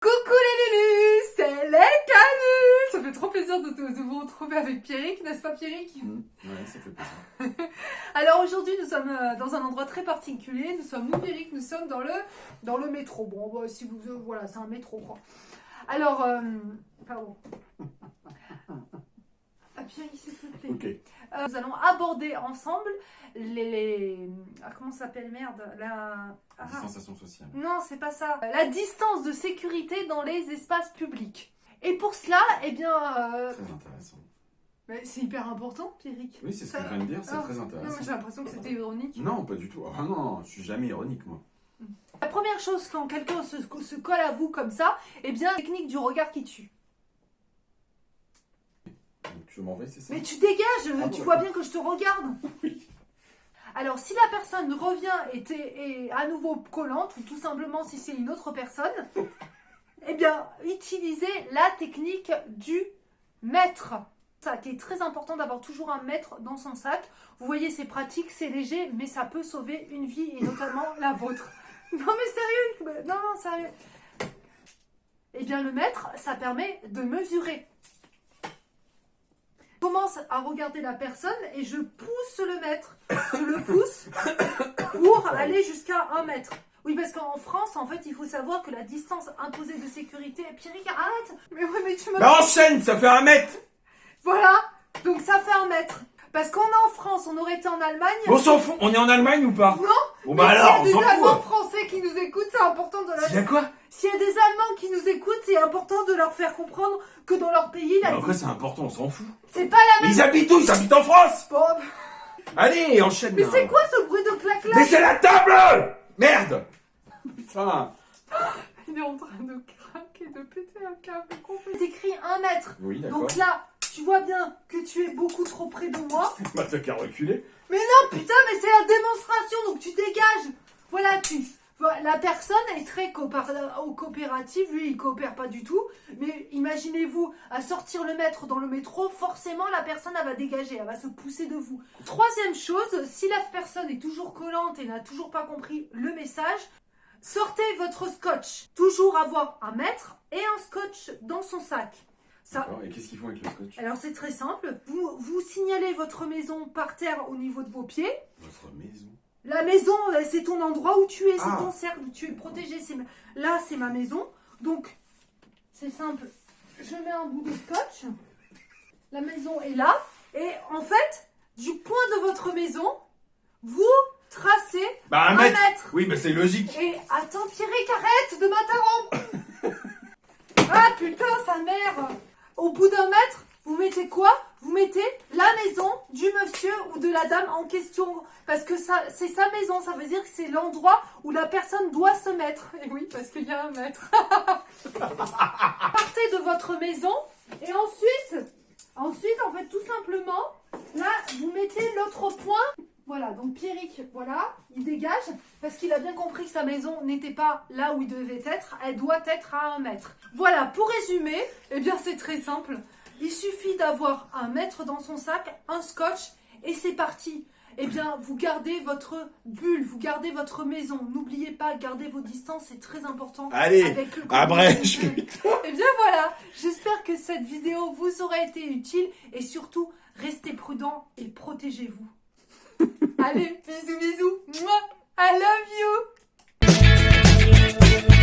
Coucou les Lulus, c'est les Canus. Ça fait trop plaisir de vous retrouver avec Pierrick, n'est-ce pas Pierrick? Ouais, ça fait plaisir. Alors aujourd'hui nous sommes dans un endroit très particulier, nous Pierrick, nous sommes dans le métro. Bon, bah, si vous, voilà, c'est un métro quoi. Alors, pardon. Ah, Pierrick s'il te plaît. Ok. Nous allons aborder ensemble comment ça s'appelle, merde, Distanciation sociale. Non, c'est pas ça. La distance de sécurité dans les espaces publics. Et pour cela, eh bien... Très intéressant. Mais c'est hyper important, Pierrick. Oui, c'est ce que je viens de dire, c'est très Non, intéressant. mais j'ai l'impression que c'était ironique. Non, pas du tout. Ah non, je suis jamais ironique, moi. La première chose, quand quelqu'un se colle à vous comme ça, eh bien, technique du regard qui tue. Donc je m'en vais, c'est ça? Mais tu dégages, Ah, tu bon, vois d'accord. bien que je te regarde. Oui. Alors, si la personne revient et est à nouveau collante, ou tout simplement si c'est une autre personne, eh bien, utilisez la technique du mètre. Ça qui est très important d'avoir toujours un mètre dans son sac. Vous voyez, c'est pratique, c'est léger, mais ça peut sauver une vie, et notamment la vôtre. Non mais sérieux, non, sérieux. Eh bien, le mètre, ça permet de mesurer. Je commence à regarder la personne et je pousse le mètre. Je le pousse pour aller jusqu'à 1 mètre. Oui, parce qu'en France, en fait, il faut savoir que la distance imposée de sécurité... Pierrick, arrête! Mais oui, mais tu me... Bah enchaîne, ça fait 1 mètre. Voilà, donc ça fait 1 mètre. Parce qu'on est en France, on aurait été en Allemagne... On s'en fout, on est en Allemagne ou pas? Non. Bon bah alors, on s'il y s'en a des Allemands fout. français qui nous écoutent, c'est important de leur... S'il y a quoi? S'il y a des Allemands qui nous écoutent, c'est important de leur faire comprendre que dans leur pays, la... Après c'est important, on s'en fout. c'est pas la Mais même... ils habitent où? Ils habitent en France. Bon, Allez, enchaîne. mais là. c'est quoi ce bruit de clac-clac? Mais c'est la table. Merde. Putain. Il est en train de craquer, de péter un câble complet. T'écris 1 mètre. Oui, d'accord. Donc là, tu vois bien que tu es beaucoup trop près de moi. Bah t'as qu'à reculer. Mais non, putain, mais c'est la démonstration, donc tu dégages. Voilà, la personne est très coopérative, lui il coopère pas du tout. Mais imaginez-vous, à sortir le mètre dans le métro, forcément la personne elle va dégager, elle va se pousser de vous. Troisième chose, si la personne est toujours collante et n'a toujours pas compris le message, sortez votre scotch. Toujours avoir 1 mètre et un scotch dans son sac. Ça, D'accord. Et qu'est-ce qu'ils font avec le scotch? alors c'est très simple, vous signalez votre maison par terre au niveau de vos pieds. Votre maison. La maison, c'est ton endroit où tu es, c'est Ah. ton cercle, où tu es protégé. Là, c'est ma maison. Donc, c'est simple. Je mets un bout de scotch. La maison est là. Et en fait, du point de votre maison, vous tracez Bah 1 1 mètre. mètre. Oui, mais c'est logique. Et attends, Pierrick, arrête de m'interrompre. Ah putain, sa mère. Au bout d'1 mètre, vous mettez quoi? Vous mettez la maison du monsieur ou de la dame en question. Parce que ça, c'est sa maison, ça veut dire que c'est l'endroit où la personne doit se mettre. Et oui, parce qu'il y a 1 mètre. Partez de votre maison et ensuite, en fait, tout simplement, là, vous mettez l'autre point. Voilà, donc Pierrick, voilà, il dégage parce qu'il a bien compris que sa maison n'était pas là où il devait être. Elle doit être à 1 mètre. Voilà, pour résumer, eh bien c'est très simple. Il suffit d'avoir 1 mètre dans son sac, un scotch et c'est parti. Eh bien, vous gardez votre bulle, vous gardez votre maison. N'oubliez pas, gardez vos distances, c'est très important. Allez, avec le abrège, Covid-19. putain. Eh bien voilà, j'espère que cette vidéo vous aura été utile et surtout, restez prudents et protégez-vous. Allez, bisous bisous. Mouah, I love you.